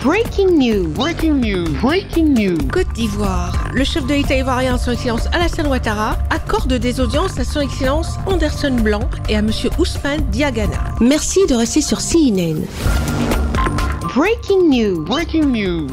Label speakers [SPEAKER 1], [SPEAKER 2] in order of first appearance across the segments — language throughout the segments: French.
[SPEAKER 1] Breaking news.
[SPEAKER 2] Breaking news.
[SPEAKER 1] Breaking news.
[SPEAKER 3] Côte d'Ivoire. Le chef de l'État ivoirien, Son Excellence Alassane Ouattara, accorde des audiences à Son Excellence Anderson Blanc et à Monsieur Ousmane Diagana.
[SPEAKER 4] Merci de rester sur CNN.
[SPEAKER 1] Breaking news.
[SPEAKER 2] Breaking news.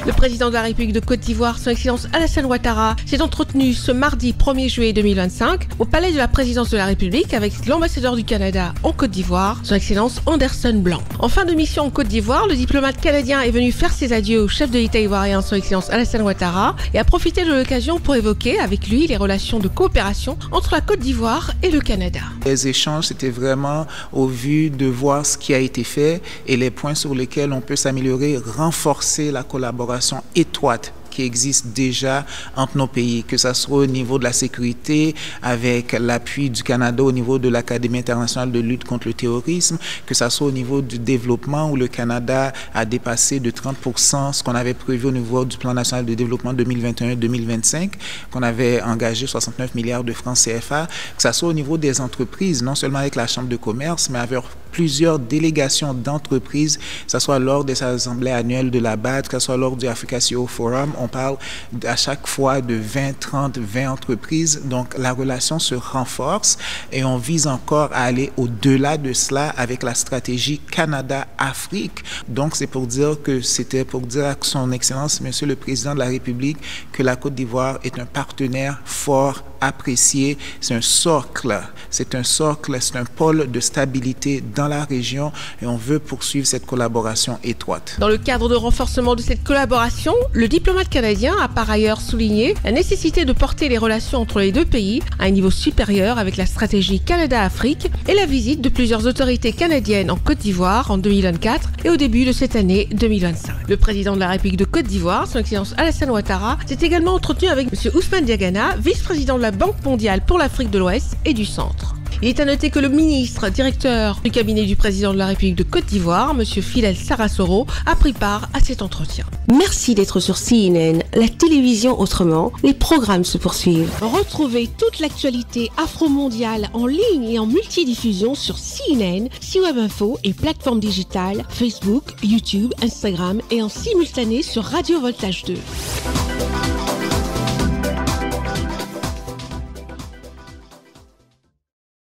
[SPEAKER 3] Le président de la République de Côte d'Ivoire, Son Excellence Alassane Ouattara, s'est entretenu ce mardi 1er juillet 2025 au palais de la présidence de la République avec l'ambassadeur du Canada en Côte d'Ivoire, Son Excellence Anderson Blanc. En fin de mission en Côte d'Ivoire, le diplomate canadien est venu faire ses adieux au chef de l'État ivoirien, Son Excellence Alassane Ouattara, et a profité de l'occasion pour évoquer avec lui les relations de coopération entre la Côte d'Ivoire et le Canada.
[SPEAKER 5] Les échanges, c'était vraiment au vu de voir ce qui a été fait et les points sur lesquels on peut s'améliorer, renforcer la collaboration étroite qui existe déjà entre nos pays, que ce soit au niveau de la sécurité, avec l'appui du Canada au niveau de l'Académie internationale de lutte contre le terrorisme, que ce soit au niveau du développement où le Canada a dépassé de 30% ce qu'on avait prévu au niveau du plan national de développement 2021-2025, qu'on avait engagé 69 milliards de francs CFA, que ce soit au niveau des entreprises, non seulement avec la Chambre de commerce, mais avec plusieurs délégations d'entreprises, que ce soit lors des assemblées annuelles de la BAD, que ce soit lors du Africa CEO Forum. On parle à chaque fois de 20, 30, 20 entreprises. Donc, la relation se renforce et on vise encore à aller au-delà de cela avec la stratégie Canada-Afrique. Donc, c'est pour dire que c'était pour dire à son Excellence, Monsieur le Président de la République, que la Côte d'Ivoire est un partenaire fort, apprécié. C'est un socle, c'est un pôle de stabilité dans la région et on veut poursuivre cette collaboration étroite.
[SPEAKER 3] Dans le cadre de renforcement de cette collaboration, le diplomate canadien a par ailleurs souligné la nécessité de porter les relations entre les deux pays à un niveau supérieur avec la stratégie Canada-Afrique et la visite de plusieurs autorités canadiennes en Côte d'Ivoire en 2024 et au début de cette année 2025. Le président de la République de Côte d'Ivoire, Son Excellence Alassane Ouattara, s'est également entretenu avec M. Ousmane Diagana, vice-président de la Banque mondiale pour l'Afrique de l'Ouest et du Centre. Il est à noter que le ministre directeur du cabinet du président de la République de Côte d'Ivoire, M. Fidel Sarasoro, a pris part à cet entretien.
[SPEAKER 4] Merci d'être sur CNN, la télévision autrement. Les programmes se poursuivent.
[SPEAKER 3] Retrouvez toute l'actualité afro-mondiale en ligne et en multidiffusion sur CNN, C-Web Info et plateformes digitales, Facebook, YouTube, Instagram et en simultané sur Radio Voltage 2.